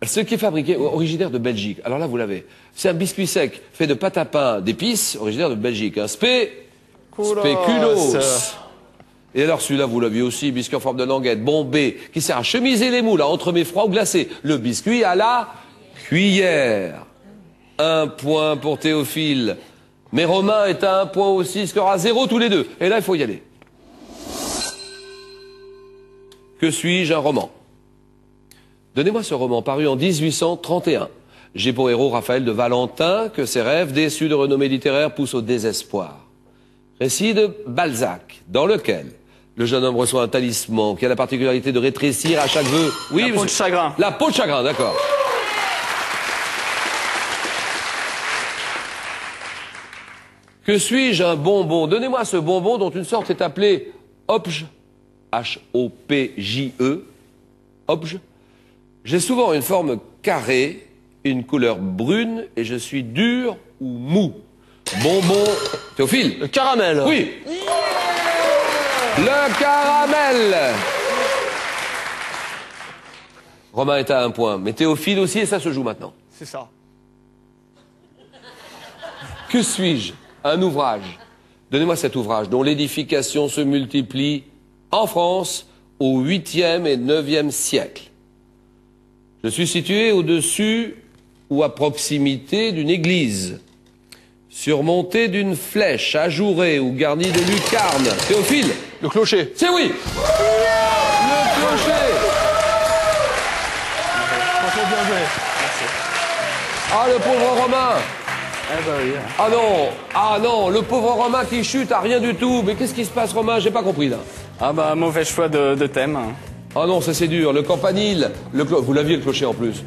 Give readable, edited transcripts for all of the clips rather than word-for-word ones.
Ce qui est fabriqué, originaire de Belgique. Alors là, vous l'avez. C'est un biscuit sec fait de pâte à pain d'épices, originaire de Belgique. Un spéculoos. Et alors celui-là, vous l'aviez aussi, biscuit en forme de languette, bombé, qui sert à chemiser les moules, à entremets froids ou glacés. Le biscuit à la cuillère. 1 point pour Théophile. Mais Romain est à 1 point aussi, score à 0 tous les deux. Et là, il faut y aller. Que suis-je, un roman? Donnez-moi ce roman, paru en 1831. J'ai pour héros Raphaël de Valentin, que ses rêves, déçus de renommée littéraire, poussent au désespoir. Récit de Balzac, dans lequel le jeune homme reçoit un talisman qui a la particularité de rétrécir à chaque vœu. Oui, la peau de chagrin. La peau de chagrin, d'accord. Que suis-je, un bonbon? Donnez-moi ce bonbon dont une sorte est appelée Hopje, H-O-P-J-E, Hopje. J'ai souvent une forme carrée, une couleur brune, et je suis dur ou mou. Bonbon... Théophile? Le caramel. Oui. Le caramel. Romain est à 1 point, mais Théophile aussi, et ça se joue maintenant. C'est ça. Que suis-je? Un ouvrage. Donnez-moi cet ouvrage dont l'édification se multiplie en France au 8e et 9e siècle. Je suis situé au-dessus ou à proximité d'une église, surmontée d'une flèche ajourée ou garnie de lucarnes. Théophile? Le clocher. C'est oui. Le clocher. Bien joué. Ah, le pauvre Romain. Eh ben oui. Ah non, le pauvre Romain qui chute à rien du tout. Mais qu'est-ce qui se passe, Romain? J'ai pas compris, là. Ah bah, mauvais choix de thème. Ah non, ça c'est dur. Le campanile, vous l'aviez le clocher en plus.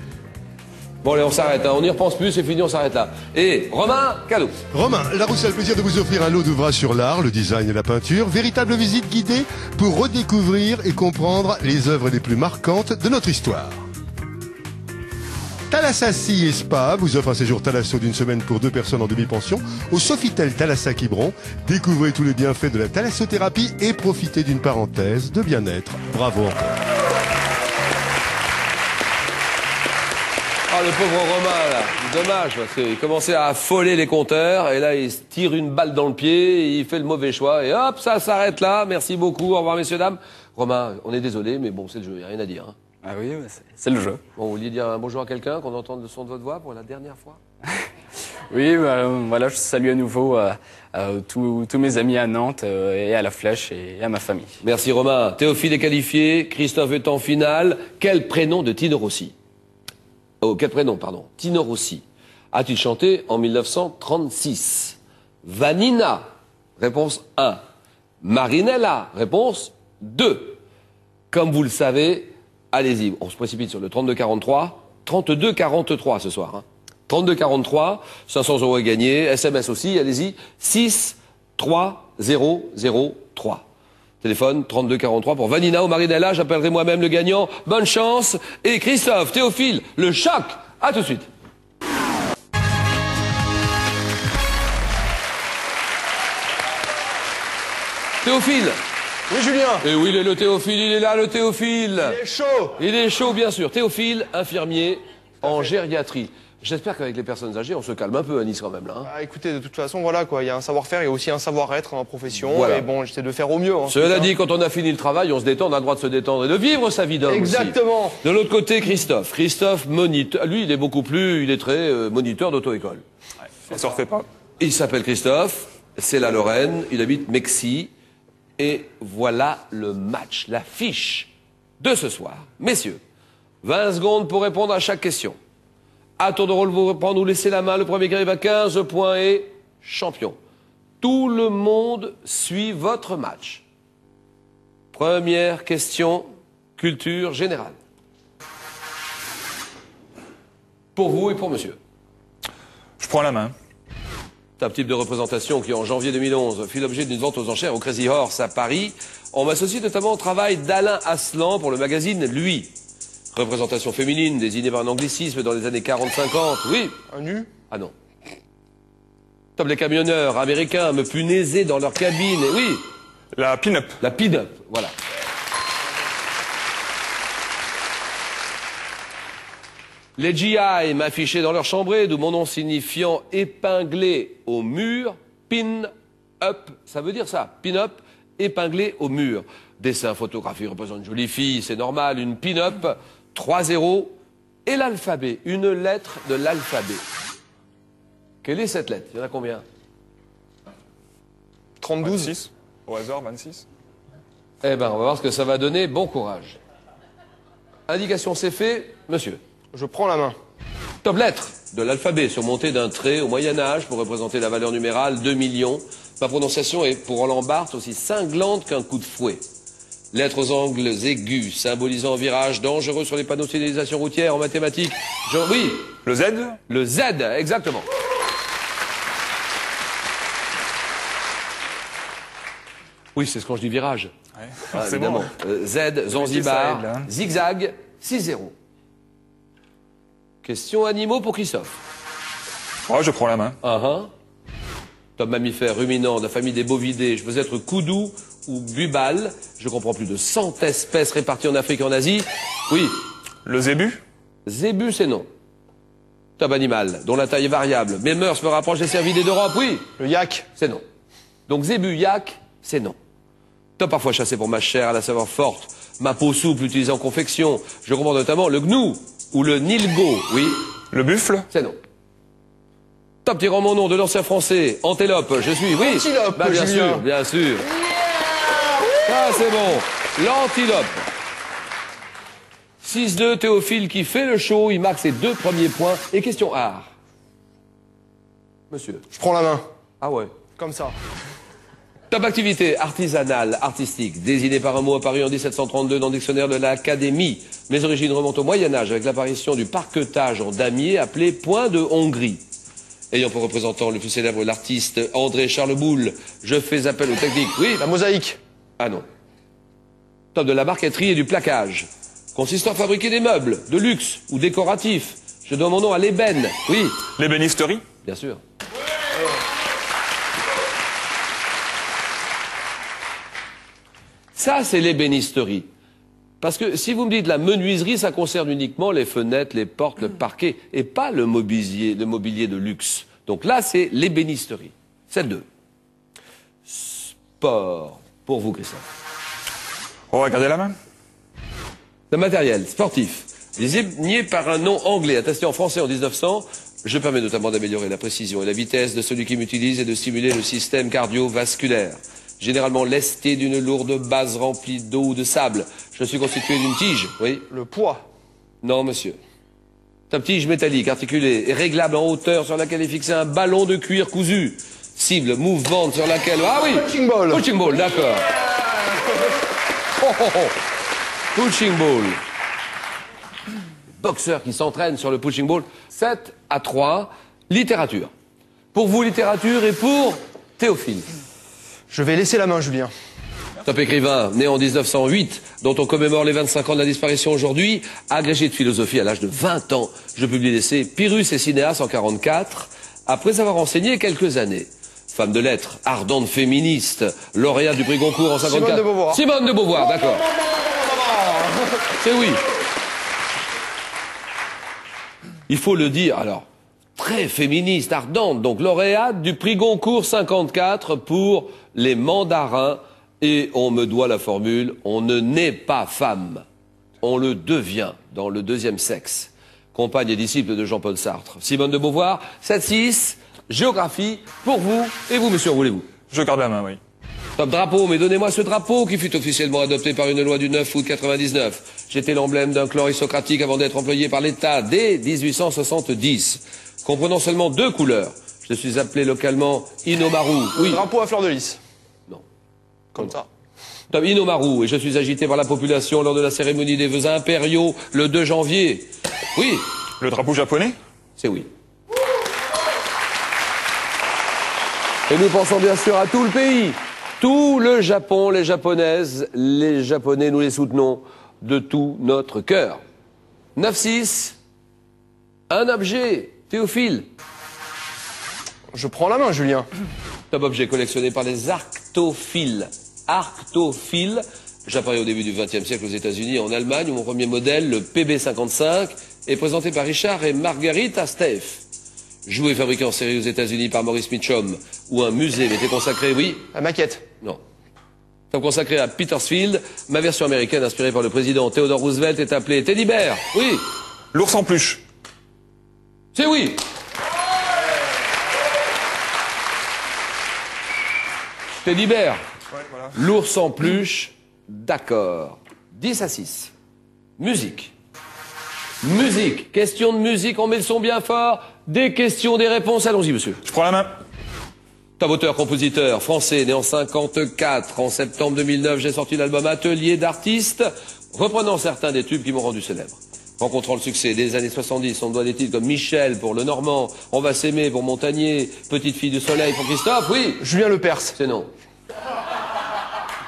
Bon, allez, on s'arrête, hein. On n'y repense plus, c'est fini, on s'arrête là. Et Romain, cadeau. Romain, Larousse a le plaisir de vous offrir un lot d'ouvrages sur l'art, le design et la peinture. Véritable visite guidée pour redécouvrir et comprendre les œuvres les plus marquantes de notre histoire. Thalassacie et Spa vous offre un séjour Thalasso d'une semaine pour 2 personnes en demi-pension au Sofitel Thalassa-Quiberon. Découvrez tous les bienfaits de la thalassothérapie et profitez d'une parenthèse de bien-être. Bravo encore. Ah, le pauvre Romain, là. Dommage, parce qu'il commençait à affoler les compteurs, et là, il se tire une balle dans le pied, et il fait le mauvais choix, et hop, ça s'arrête là. Merci beaucoup. Au revoir, messieurs, dames. Romain, on est désolé, mais bon, c'est le jeu, il n'y a rien à dire. Hein. Ah oui, c'est le jeu. Bon, vous vouliez dire un bonjour à quelqu'un, qu'on entende le son de votre voix pour la dernière fois? Oui, voilà, je salue à nouveau tous mes amis à Nantes et à La Flèche et à ma famille. Merci Romain. Théophile est qualifié, Christophe est en finale. Quel prénom de Tino Rossi? Oh, quel prénom, pardon. Tino Rossi a-t-il chanté en 1936? Vanina, réponse 1. Marinella, réponse 2. Comme vous le savez, allez-y, on se précipite sur le 32-43. 32-43 ce soir. Hein. 32-43, 500 € à gagner. SMS aussi, allez-y. 6-3-0-0-3. Téléphone 32-43 pour Vanina ou Marinella. J'appellerai moi-même le gagnant. Bonne chance. Et Christophe, Théophile, le choc. À tout de suite. Théophile. Oui, Julien. Et oui, il est le Théophile, il est là, le Théophile. Il est chaud. Il est chaud, bien sûr. Théophile, infirmier en gériatrie. J'espère qu'avec les personnes âgées, on se calme un peu à Nice quand même, là. Hein. Ah, écoutez, de toute façon, voilà, quoi. Il y a un savoir-faire, il y a aussi un savoir-être en profession. Voilà. Et bon, j'essaie de faire au mieux. Hein, Cela dit, quand on a fini le travail, on se détend, on a le droit de se détendre et de vivre sa vie d'homme. Exactement. Aussi. De l'autre côté, Christophe. Christophe, moniteur. Lui, il est beaucoup plus, il est très moniteur d'auto-école. Ouais, ça se refait pas. Il s'appelle Christophe, c'est la Lorraine, il habite Mexie. Et voilà le match, la fiche de ce soir. Messieurs, 20 secondes pour répondre à chaque question. À tour de rôle, vous reprendre ou laisser la main. Le premier qui arrive à 15 points est champion. Tout le monde suit votre match. Première question, culture générale. Pour vous et pour monsieur. Je prends la main. C'est un type de représentation qui, en janvier 2011, fit l'objet d'une vente aux enchères au Crazy Horse à Paris. On m'associe notamment au travail d'Alain Aslan pour le magazine Lui. Représentation féminine désignée par un anglicisme dans les années 40-50. Oui. Un nu? Ah non. Comme les camionneurs américains me punaisaient dans leur cabine. Et oui. La pin-up. La pin-up, voilà. Les GI m'affichaient dans leur chambrée, d'où mon nom signifiant épinglé au mur, pin-up. Ça veut dire ça, pin-up, épinglé au mur. Dessin, photographie représente une jolie fille, c'est normal, une pin-up, 3 zéros, et l'alphabet, une lettre de l'alphabet. Quelle est cette lettre? Il y en a combien? 32. 26. Au hasard, 26. Eh ben, on va voir ce que ça va donner. Bon courage. Indication, c'est fait, monsieur. Je prends la main. Top lettre de l'alphabet, surmontée d'un trait au Moyen-Âge pour représenter la valeur numérale, 2 millions. Ma prononciation est, pour Roland Barthes, aussi cinglante qu'un coup de fouet. Lettres aux angles aigus, symbolisant un virage dangereux sur les panneaux de signalisation routière en mathématiques. Oui, Le Z. le Z, exactement. Oui, c'est ce quand je dis virage. Ouais, Ah, c'est évidemment. bon. Z, Zanzibar, ça aide, là. zigzag, 6-0. Question animaux pour Christophe. Oh, je prends la main. Top mammifère ruminant de la famille des bovidés, je veux être koudou ou bubal. Je comprends plus de 100 espèces réparties en Afrique et en Asie. Oui, Le zébu. zébu, c'est non. Top animal, dont la taille est variable. Mes mœurs me rapprochent des cervidés d'Europe. Oui, Le yak. c'est non. Donc zébu, yak, c'est non. Top parfois chassé pour ma chair à la saveur forte. Ma peau souple utilisée en confection. Je comprends notamment le gnou ou le nilgo. Oui, Le buffle. c'est non. Top tirant mon nom de l'ancien français, antélope, je suis, oui. Antilope, Bah, bien Julien. sûr, bien sûr. Ah, c'est bon. L'antilope. 6-2, Théophile qui fait le show, il marque ses 2 premiers points. Et question art. Monsieur. Je prends la main. Ah ouais. Comme ça. Top activité artisanale, artistique, désignée par un mot apparu en 1732 dans le dictionnaire de l'Académie. Mes origines remontent au Moyen-Âge avec l'apparition du parquetage en damier appelé point de Hongrie. Ayant pour représentant le plus célèbre l'artiste André Charles Boulle, je fais appel aux techniques. Oui. La mosaïque. Ah non. Top de la marqueterie et du plaquage. Consistant à fabriquer des meubles, de luxe ou décoratifs. Je donne mon nom à l'ébène. Oui, L'ébénisterie. bien sûr. Ça, c'est l'ébénisterie. Parce que si vous me dites la menuiserie, ça concerne uniquement les fenêtres, les portes, le parquet, et pas le mobilier de luxe. Donc là, c'est l'ébénisterie. C'est 2. Sport. Pour vous, Christophe. On va garder la main. Le matériel sportif, désigné par un nom anglais attesté en français en 1900, je permets notamment d'améliorer la précision et la vitesse de celui qui m'utilise et de stimuler le système cardiovasculaire. Généralement lesté d'une lourde base remplie d'eau ou de sable. Je suis constitué d'une tige, oui. Le poids. Non, monsieur. Ta tige métallique, articulée et réglable en hauteur sur laquelle est fixé un ballon de cuir cousu. Cible mouvante sur laquelle... Ah oui. Punching ball. Punching ball, d'accord. Oh, oh, oh. Punching ball. Boxeur qui s'entraîne sur le punching ball. 7-3. Littérature. Pour vous, littérature, et pour Théophile. Je vais laisser la main, Julien. Top écrivain, né en 1908, dont on commémore les 25 ans de la disparition aujourd'hui, agrégé de philosophie à l'âge de 20 ans. Je publie l'essai Pyrrhus et Cinéas en 44, après avoir enseigné quelques années. Femme de lettres, ardente féministe, lauréate du prix Goncourt en 54. Simone de Beauvoir. Simone de Beauvoir, d'accord. C'est oui. Il faut le dire, alors, très féministe, ardente, donc lauréate du prix Goncourt 54 pour les mandarins. Et on me doit la formule, on ne naît pas femme, on le devient dans le deuxième sexe. Compagne et disciple de Jean-Paul Sartre. Simone de Beauvoir, 7-6, géographie, pour vous, et vous, monsieur, voulez-vous? Je garde la main, oui. Top drapeau, mais donnez-moi ce drapeau qui fut officiellement adopté par une loi du 9 août 99. J'étais l'emblème d'un clan aristocratique avant d'être employé par l'État dès 1870. Comprenant seulement 2 couleurs. Je suis appelé localement Inomaru. Oui. Drapeau à fleur de lys. Non. Comme ça. Top Inomaru, et je suis agité par la population lors de la cérémonie des vœux impériaux le 2 janvier. Oui. Le drapeau japonais. C'est oui. Et nous pensons bien sûr à tout le pays. Tout le Japon, les Japonaises, les Japonais, nous les soutenons de tout notre cœur. 9-6, un objet, Théophile. Je prends la main, Julien. Top objet collectionné par les arctophiles. Arctophiles, j'apparais au début du XXe siècle aux États-Unis et en Allemagne, où mon premier modèle, le PB55, est présenté par Richard et Margarita Steff. Jouet fabriqué en série aux États-Unis par Maurice Mitchum, où un musée m'était consacré, oui? La maquette. Non. Comme consacré à Petersfield, ma version américaine inspirée par le président Theodore Roosevelt est appelée Teddy Bear. Oui. L'ours en peluche. C'est oui. Teddy Bear. Ouais, voilà. L'ours en peluche. D'accord. 10-6. Musique. Musique. Question de musique, on met le son bien fort. Des questions, des réponses. Allons-y, monsieur. Je prends la main. Top auteur-compositeur français, né en 54. En septembre 2009, j'ai sorti l'album Atelier d'artistes, reprenant certains des tubes qui m'ont rendu célèbre. Rencontrant le succès des années 70, on doit des titres comme Michel pour Le Normand, On va s'aimer pour Montagnier, Petite fille du soleil pour Christophe, oui. Julien Lepers. C'est non.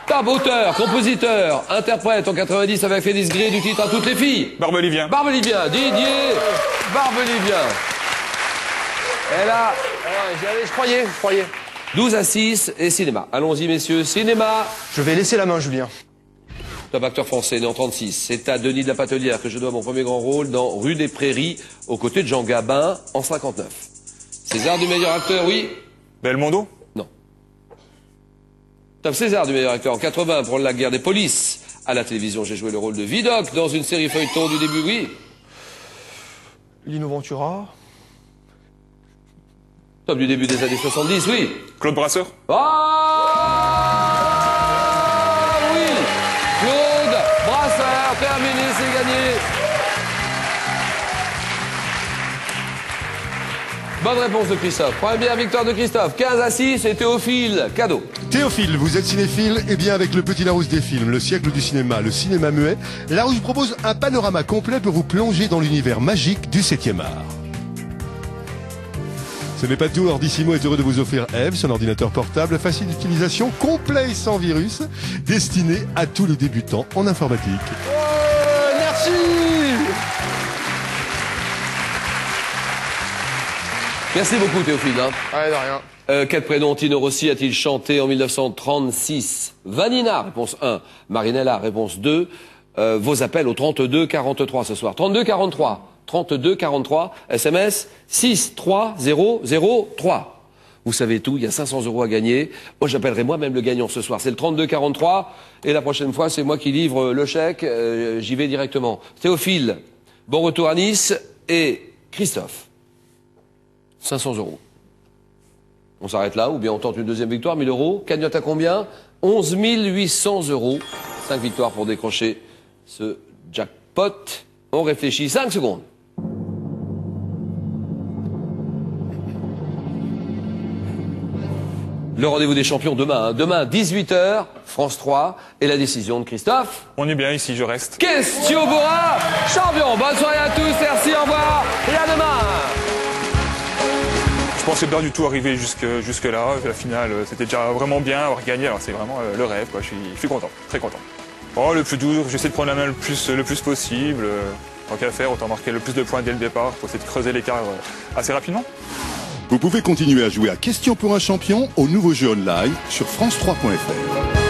Top auteur, compositeur, interprète en 90 avec Félix Gray du titre À toutes les filles. Barbelivien. Barbelivien, Didier Barbelivien. Et là, Je croyais. 12-6 et cinéma. Allons-y messieurs, cinéma. Je vais laisser la main, Julien. Top acteur français, né en 36. C'est à Denis de la Patelière que je dois mon premier grand rôle dans Rue des Prairies, aux côtés de Jean Gabin, en 59. César du meilleur acteur, oui. Belmondo. Non. Top César du meilleur acteur en 80 pour La guerre des polices. À la télévision, j'ai joué le rôle de Vidocq dans une série feuilleton du début, oui. Lino Ventura. Top du début des années 70, oui. Claude Brasseur. Ah oui, Claude Brasseur, terminé, c'est gagné. Bonne réponse de Christophe. Première victoire de Christophe. 15-6 et Théophile, cadeau. Théophile, vous êtes cinéphile? Eh bien, avec le Petit Larousse des films, le siècle du cinéma, le cinéma muet, Larousse propose un panorama complet pour vous plonger dans l'univers magique du 7e art. Ce n'est pas tout, Ordissimo est heureux de vous offrir Eve, son ordinateur portable, facile d'utilisation, complet et sans virus, destiné à tous les débutants en informatique. Merci. Merci beaucoup Théophile. Hein. Ouais, de rien. Quel prénom Tino Rossi a-t-il chanté en 1936? Vanina, réponse 1. Marinella, réponse 2. Vos appels au 32-43 ce soir. 32-43. 32-43, SMS 63003. Vous savez tout, il y a 500 € à gagner. Moi, j'appellerai moi-même le gagnant ce soir. C'est le 32-43. Et la prochaine fois, c'est moi qui livre le chèque. J'y vais directement. Théophile, bon retour à Nice. Et Christophe, 500 €. On s'arrête là, ou bien on tente une deuxième victoire, 1000 €. Cagnotte à combien? 11 800 €. 5 victoires pour décrocher ce jackpot. On réfléchit 5 secondes. Le rendez-vous des champions demain. Demain, 18h, France 3. Et la décision de Christophe. On est bien ici, je reste. Question Bora, champion. Bonne soirée à tous, merci, au revoir. Et à demain. Je pensais pas du tout arriver jusque là. La finale, c'était déjà vraiment bien avoir gagné. Alors c'est vraiment le rêve, quoi. Je suis content, très content. Oh, le plus dur, j'essaie de prendre la main le plus possible. Tant qu'à faire, autant marquer le plus de points dès le départ pour essayer de creuser l'écart assez rapidement. Vous pouvez continuer à jouer à Question pour un champion au nouveau jeu online sur France3.fr.